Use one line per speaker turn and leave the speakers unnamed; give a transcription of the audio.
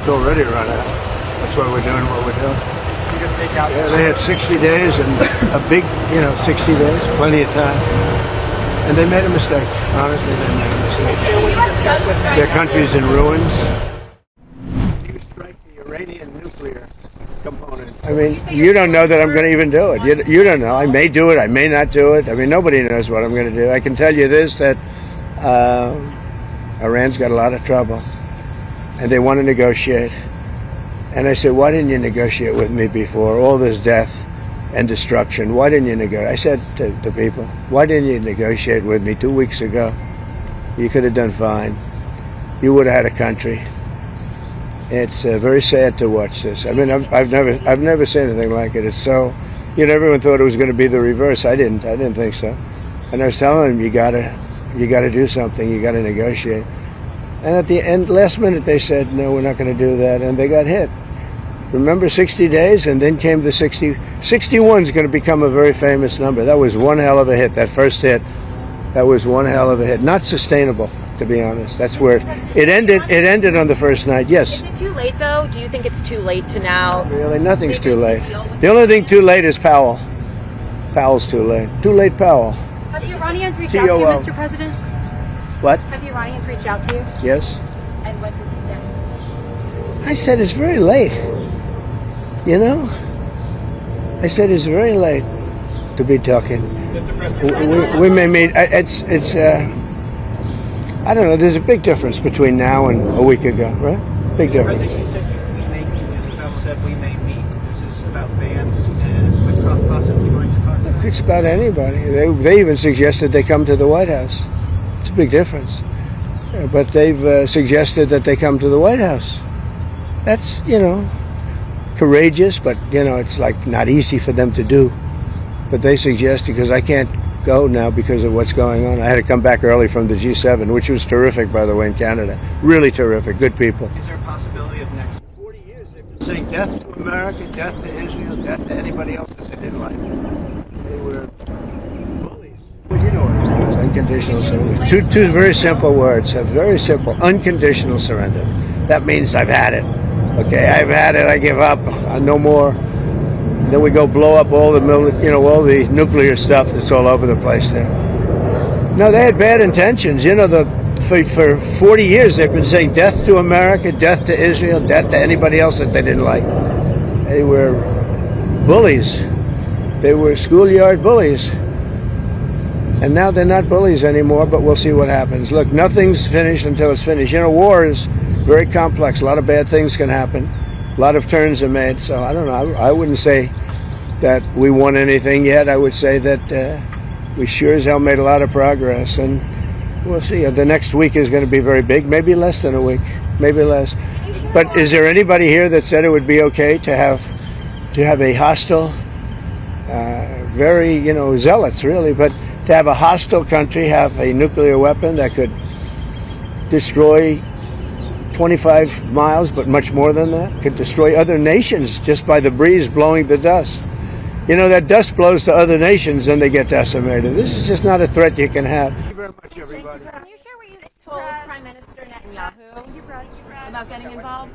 It's already run out. That's why we're doing what we're doing. Yeah, they had 60 days and a big, 60 days, plenty of time. And they made a mistake. Honestly, they made a mistake. Their country's in ruins. You strike the Iranian nuclear component. I mean, you don't know that I'm going to even do it. You don't know. I may do it. I may not do it. I mean, nobody knows what I'm going to do. I can tell you this, that Iran's got a lot of trouble. And they want to negotiate. And I said, why didn't you negotiate with me before? All this death and destruction. Why didn't you negotiate? I said to the people, why didn't you negotiate with me 2 weeks ago? You could have done fine. You would have had a country. It's very sad to watch this. I mean, I've never seen anything like it. It's so, everyone thought it was going to be the reverse. I didn't think so. And I was telling them, you gotta do something. You gotta negotiate. And at the end, last minute, they said, no, we're not going to do that. And they got hit. Remember 60 days? And then came the 60. 61 is going to become a very famous number. That was one hell of a hit. That first hit, that was one hell of a hit. Not sustainable, to be honest. That's where it ended. It ended on the first night, yes.
Is it too late, though? Do you think it's too late to now?
Really, nothing's too late. The only thing too late is Powell. Powell's too late. Too late, Powell.
Have the Iranians reached out to you, Mr. President?
What?
Have the Iranians reached out to you?
Yes.
And what did you say?
I said it's very late. I said it's very late to be talking.
Mr. President,
we may meet. It's. I don't know. There's a big difference between now and a week ago, right? Big difference.
President, you said Isabel said we may meet. Is this about Vance and what Trump possibly going to talk about?
It's about anybody. They even suggested they come to the White House. It's a big difference. But they've suggested that they come to the White House. That's, courageous, but, it's like not easy for them to do. But they suggest, because I can't go now because of what's going on. I had to come back early from the G7, which was terrific, by the way, in Canada. Really terrific. Good people.
Is there a possibility of next
40 years they've been saying death to America, death to Israel, death to anybody else that they didn't like. They were bullies. Well, you know what it is. Unconditional surrender. Two very simple words. A very simple. Unconditional surrender. That means I've had it. Okay, I've had it. I give up. No more. Then we go blow up all the all the nuclear stuff that's all over the place there. No, they had bad intentions. For 40 years they've been saying death to America, death to Israel, death to anybody else that they didn't like. They were bullies. They were schoolyard bullies. And now they're not bullies anymore, but we'll see what happens. Look, nothing's finished until it's finished. War is very complex. A lot of bad things can happen. A lot of turns are made. So I don't know. I wouldn't say that we won anything yet. I would say that we sure as hell made a lot of progress. And we'll see. The next week is going to be very big. Maybe less than a week. Maybe less. But is there anybody here that said it would be okay to have a hostile, very, zealots really, but to have a hostile country have a nuclear weapon that could destroy 25 miles, but much more than that, could destroy other nations just by the breeze blowing the dust. That dust blows to other nations and they get decimated. This is just not a threat you can have. Thank you very much, everybody.
Can you share what you told Prime Minister Netanyahu about getting involved?